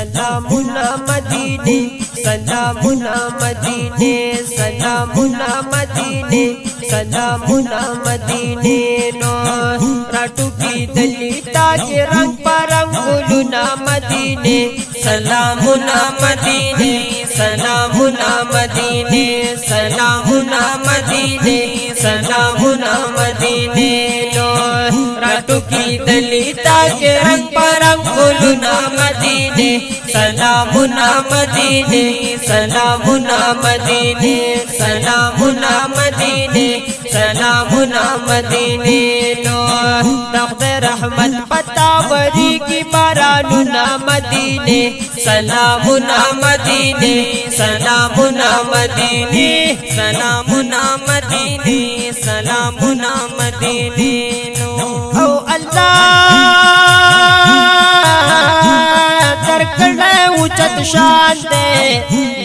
सलामुना मदीने, सलामुना मदीने, सलामुना मदीने, सलामुना मदीने नो राटू की दलिता के रंग परंग गुलुना मदीने, सलामुना मदीने, सलामुना मदीने, सलामुना मदीने, सलामुना मदीने नो राटू की दलिता के रंग परंग गुलुना मदीने, सलामुना मदीने, सलामुना मदीने, सलामुना मदीने, सलामुना मदीने नो तख्त रहमत पतावरी की बारानुना मदीने, सलामुना मदीने, सलामुना मदीने, सलामुना मदीने, सलामुना मदीने नो ओ अल्लाह करकड़े उचत शान दे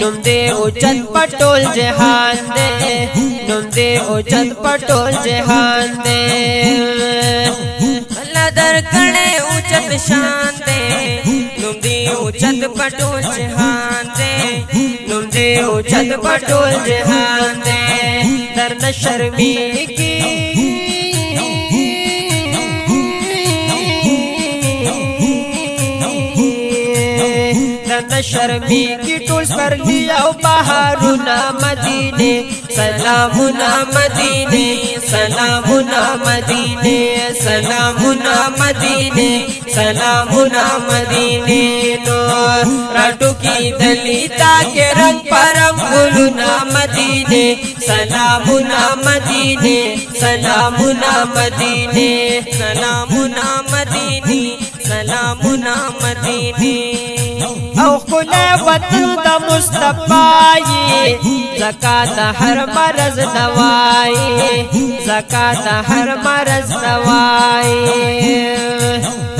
नुम दे उचत पटोल जहान दे, नुम दे उचत पटोल जहान दे अल्लाह दरकड़े उचत शान दे नुम दे उचत पटोल जहान दे, नुम दे उचत पटोल जहान दे दर न शर्मी की शर्मी की टूल्स पर लिया बहारुना मदीने, सलामुना मदीने, सलामुना मदीने, सलामुना मदीने, सलामुना मदीने नो राटू की दलिता के रंग परम गुलुना मदीने, सलामुना मदीने, सलामुना मदीने, सलामुना मदीने, सलामुना मदीने او खुले वतन दा मुस्तफाई ज़कात हर मरज दवाई, ज़कात हर मरज दवाई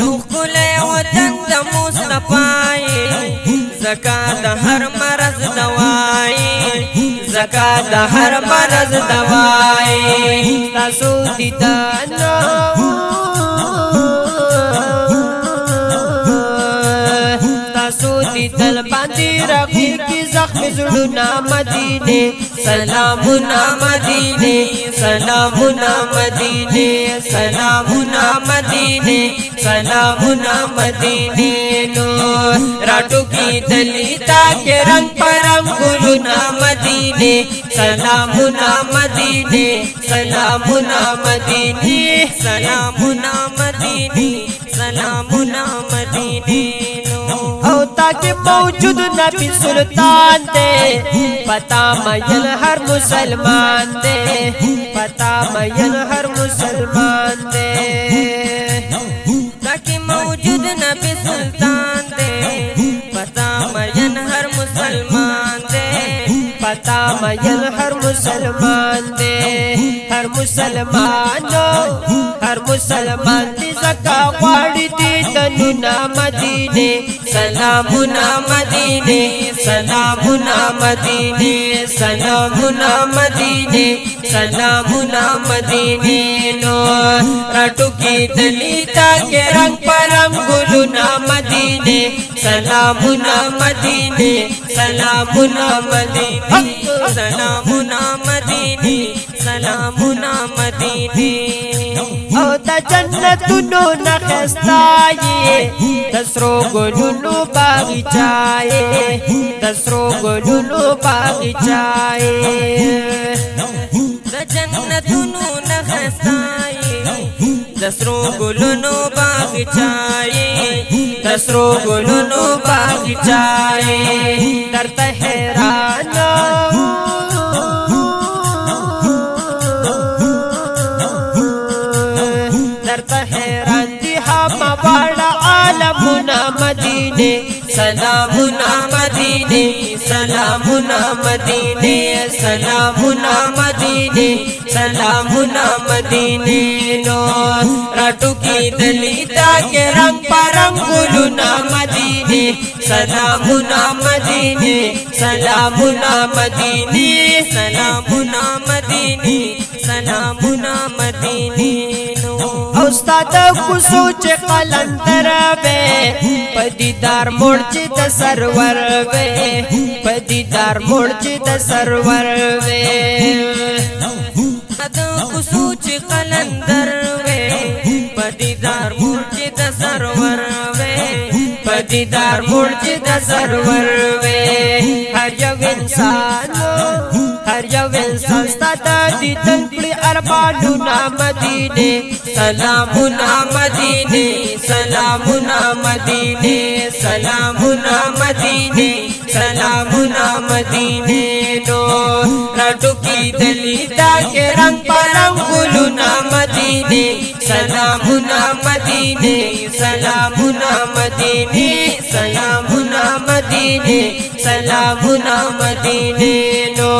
ओ खुले वतन दा मुस्तफाई ज़कात हर मरज दवाई, ज़कात हर मरज दवाई तसूदी दानो दल बांधी रखी की जख्म जुड़ना मदीने, सलामुना मदीने, सलामुना मदीने, सलामुना मदीने, सलामुना मदीने नो राटू की दलिता के रंग परम गुलुना मदीने, सलामुना मदीने, सलामुना मदीने, सलामुना मदीने, सलामुना मदीने ताकि मौजूद नबी सुल्तान दे पता मयन हर मुसलमान दे, पता मयन हर मुसलमान दे ताकि मौजूद नबी सुल्तान दे पता मयन हर मुसलमान दे, पता मयन हर मुसलमान दे हर मुसलमानो हर मुसलमान दी ज़का वाड़ी दी तनुना मदीने, सलामुना मदीने, सलामुना मदीने, सलामुना मदीने, सलामुना मदीने नो राटू की दलिता के रंग परम गुलुना मदीने, सलामुना मदीने, सलामुना मदीने, सलामुना मदीने, सलामुना मदीने ओ द जन्नतुनो नखस्ताये दसरो गुलुनु बागीचाए, दसरो गुलुनु बागीचाए द जन्नतुनो नखस्ताये दसरो गुलुनु बागीचाए, दसरो गुलुनु बागीचाए दर तहरानो मदीने, सलामुना मदीने, सलामुना मदीने, सलामुना मदीने, सलामुना मदीने नो राटू की दलिता के रंग परम गुलुना मदीने, सलामुना मदीने, सलामुना मदीने, सलामुना मदीने, सलामुना मदीने नो استاد کوسو چې قلندر وې پدیدار موړ چې د سرور وې پدیدار موړ چې د سرور وې د کوسو چې قلندر وې پدیدار موړ چې د سرور وې پدیدار موړ چې د سرور وې هر یو انسان ستاته دي تنکړي ارمانونه مدینه سلامونه مدینه سلامونه مدینه سلامونه مدینه سلامونه مدینه نو راټو کی دلیدا کې رنگ پرنګ ګلونه مدینه سلامونه مدینه سلامونه مدینه سلامونه مدینه سلامونه مدینه نو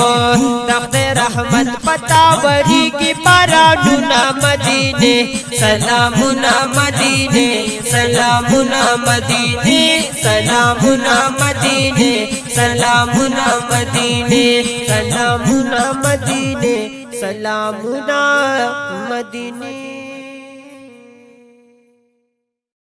تخت رحمت پتا وری کی پرانونا مدینه سلامونه مدینه سلامونه مدینه سلامونه مدینه سلامونه مدینه سلامونه مدینه سلامونه مدینه